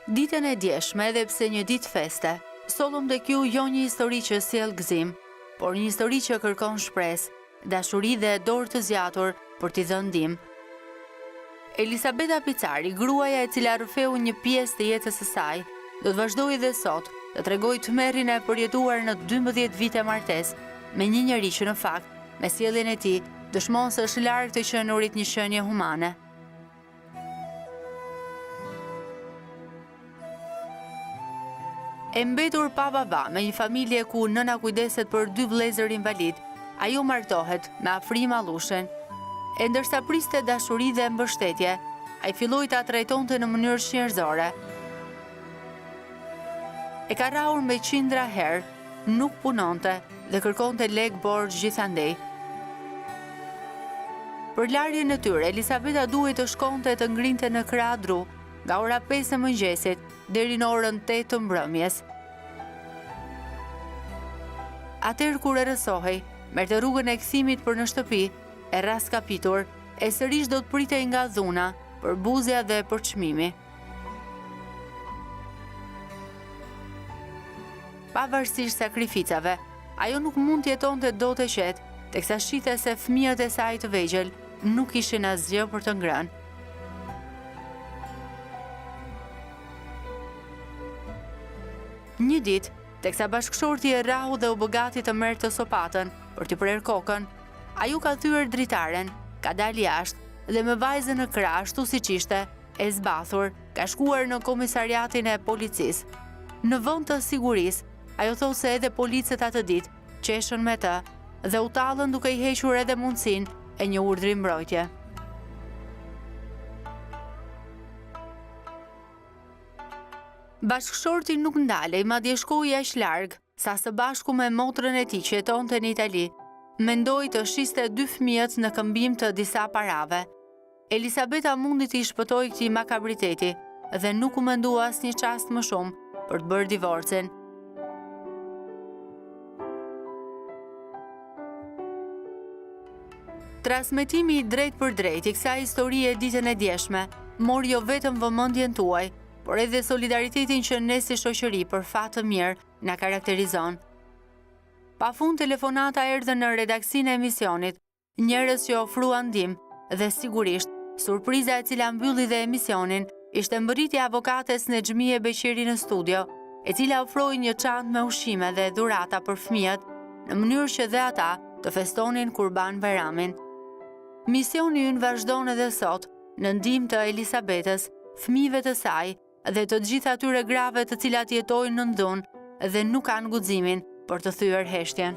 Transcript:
Ditën e djeshme, edhe pse një ditë feste, sollëm tek ju jo një histori që sjell gëzim, por një histori që kërkon shpresë, dashuri dhe dorë të zgjatur për t'i dhënë ndihmë. Elisabeta Picari, gruaja e cila rrëfeu një pjesë të jetës së saj, do të vazhdojë edhe sot të tregojë tmerrin e përjetuar në 12 vite martesë me një njeri që në fakt, me sjelljen e tij, dëshmon se është larg të qenurit një shenje humane. E mbetur pa baba me një familje ku nëna kujdeset për 2 vëllezër invalid, ajo martohet me Afrim Allushen. E ndërsa priste dashuri dhe mbështetje, ai filloi ta trajtonte në mënyrë njerëzore. E ka rrahur me qindra herë, nuk punonte dhe kërkonte lek borxh gjithandej. Për larjen e tyre, Elisabeta duhej të shkonte të ngrinte në krah dru nga ora 5 e mëngjesit deri në orën 8 të mbrëmjes. Atëherë kur e rrësohej, merrte rrugën e kthimit për në shtëpi, e raskapitur, e sërish do të pritej nga dhuna, përbuzja dhe përçmimi. Pavarësisht sakrificave, ajo nuk mund të jetonte dot e qetë, teksa shite se fëmijët e saj të vegjël nuk ishin asgjë për të ngrënë. Një ditë, teksa bashkëshorti e rrahu dhe u bë gati të merrte sopatën për t'i prerë kokën, ai u ka thyer dritaren, ka dalë jashtë dhe me vajzën në krah ashtu siç ishte, e zbathur, ka shkuar në komisariatin e policisë. Në vend të sigurisë, ajo thot se edhe policët atë ditë qeshën me të dhe u tallën duke i hequr edhe mundësinë e një urdhri mbrojtje. Bashkëshorti nuk ndalej, madje shkoi aq larg, sa së bashku me motrën e tij që jetonte në Itali, mendoi të shiste 2 fëmijët në këmbim të disa parave. Elisabeta mundi t'i shpëtoi këtij makabriteti dhe nuk u mendua asnjë çast më shumë për të bërë divorcin. Transmetimi i drejt për drejt i kësaj historie ditën e djeshme mori jo vetëm vëmendjen tuaj, por edhe solidaritetin që ne si shoqëri për fat të mirë na karakterizon. Pafund telefonata erdhën në redaksinë e emisionit, njerëz që ofruan ndihmë dhe sigurisht surpriza e cila mbylli dhe emisionin ishte mbërritja e avokates Nexhmie Beqiri në studio, e cila ofroi një çantë me ushqime dhe dhurata për fëmijët, në mënyrë që dhe ata të festonin Kurban Bayramin. Misioni ynë vazhdon edhe sot në ndihmë të Elisabetës, fëmijëve të saj dhe të gjitha atyre grave të cilat jetojnë në dhunë dhe nuk kanë guximin për të thyer heshtjen.